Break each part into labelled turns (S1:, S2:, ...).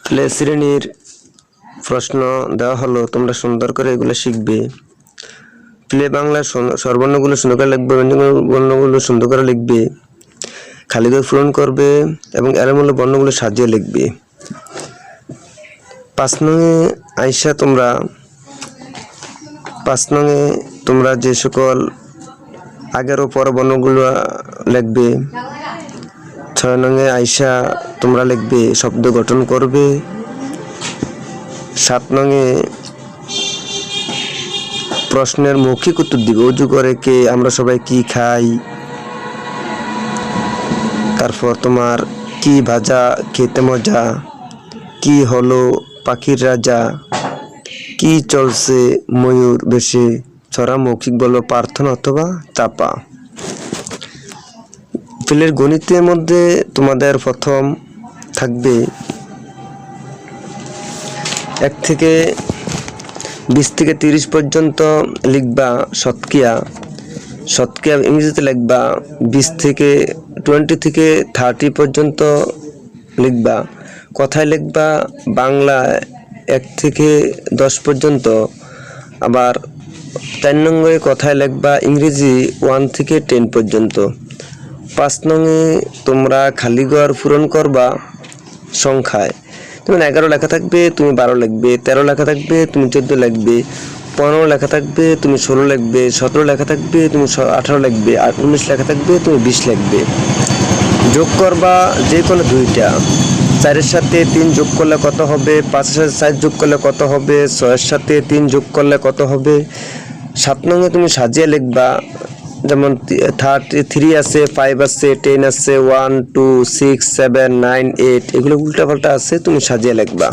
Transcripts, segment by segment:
S1: Play শ্রেণীর প্রশ্ন দেওয়া হলো, তোমরা সুন্দর করে এগুলো শিখবে। প্লে বাংলা স্বরবর্ণগুলো সুন্দর করে লিখবে, বর্ণগুলো সুন্দর করে লিখবে, খালি ঘর পূরণ করবে এবং এলোমেলো বর্ণগুলো সাজিয়ে লিখবে। 5 নংয়ে আইসা পাঁচ নংয়ে তোমরা যে সকল আগের ও পর বর্ণগুলো লিখবে। 6 নংয়ে আইসা তোমরা লিখবে শব্দ গঠন করবে। 7 নংয়ে প্রশ্নের মৌখিক উত্তর দিবে। অজু করে কে, আমরা সবাই কি খাই, তারপর তোমার কি ভাজা খেতে মজা, কি হলো পাখির রাজা, কি চলছে ময়ূর বেশে, ছড়া মৌখিক বলো প্রার্থনা অথবা চাপা। প্লের গণিতের মধ্যে তোমাদের প্রথম থাকবে 1 থেকে 20 থেকে 30 পর্যন্ত লিখবা শতকিয়া ইংরেজিতে লিখবা। 20 থেকে 30 পর্যন্ত লিখবা। কথায় লিখবা বাংলা 1 থেকে 10 পর্যন্ত। আবার 4 নম্বরে কথায় লিখবা ইংরেজি 1 থেকে 10 পর্যন্ত। 5 নংয়ে তোমরা খালি ঘর পূরণ করবা সংখ্যায়। তুমি 11 লেখা থাকবে, তুমি 12 লিখবে। 13 লেখা থাকবে, তুমি 14 লিখবে। 15 লেখা থাকবে, তুমি 16 লিখবে। 17 লেখা থাকবে, তুমি 18 লিখবে। আর 19 লেখা থাকবে, তুমি 20 লিখবে। যোগ করবা যে কোনো দুইটা। 4 এর সাথে 3 যোগ করলে কত হবে, 5 এর সাথে 4 যোগ করলে কত হবে, 6 এর সাথে 3 যোগ করলে কত হবে। 7 নংয়ে তুমি সাজিয়ে লিখবা, যেমন 3 আছে, 5 আছে, 10 আছে, 1 2 6 7 9 8 এগুলো উল্টাপাল্টা আছে, তুমি সাজিয়ে লিখবা।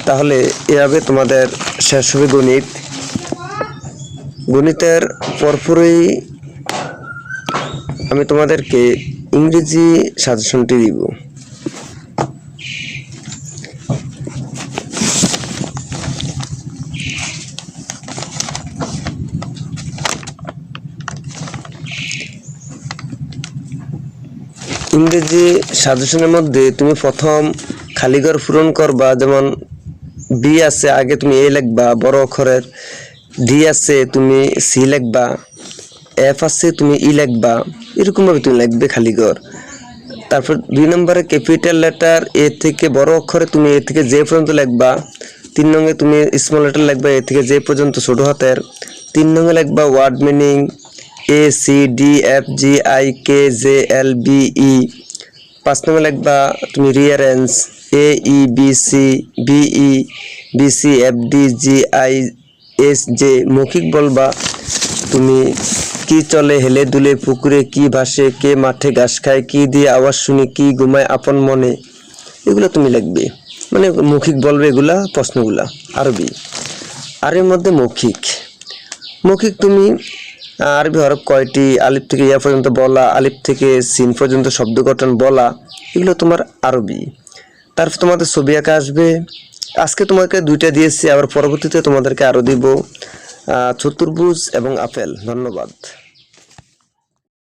S1: তাহলে এভাবে তোমাদের শেষ হবে গণিত। গণিতের পরপরই আমি তোমাদেরকে ইংরেজি সাজেশনটি দিব। ইংরেজি সাজেশনের মধ্যে তুমি প্রথম খালি ঘর পূরণ করবা। যেমন বি আছে, আগে তুমি এ লিখবা বড় অক্ষরের। ডি আছে, তুমি সি লিখবা। এফ আছে, তুমি ই লিখবা। এরকমভাবে তুমি লিখবে খালি ঘর। তারপর 2 নম্বরে ক্যাপিটাল লেটার এ থেকে বড় অক্ষরে তুমি এ থেকে জে পর্যন্ত লিখবা। 3 নংয়ে তুমি স্মল লেটার লিখবা এ থেকে জে পর্যন্ত ছোট হাতের। 3 নংয়ে লিখবা word meaning A C D F G I K J L B E. 5 নংয়ে লিখবা তুমি rearrange A E B C B E B C F D G I S J. মৌখিক বলবা তুমি কি চলে হেলে দুলে পুকুরে, কি ভাসে, কে মাঠে ঘাস খায়, কি দিয়ে আওয়াজ শুনি, কি ঘুমায় আপন মনে। এগুলো তুমি লিখবে, মানে মৌখিক বলবে এগুলা প্রশ্নগুলা। আরবি, আরবির মধ্যে মৌখিক তুমি আরবি হরফ কয়টি, আলিফ থেকে ইয়া পর্যন্ত বলা, আলিফ থেকে সিন পর্যন্ত শব্দ গঠন বলা, এগুলো তোমার আরবি। তারপর তোমাদের ছবি আঁকা আসবে। আজকে তোমাকে 2টা দিয়েছি, আবার পরবর্তীতে তোমাদেরকে আরও দিব, চতুর্ভুজ এবং আপেল। ধন্যবাদ।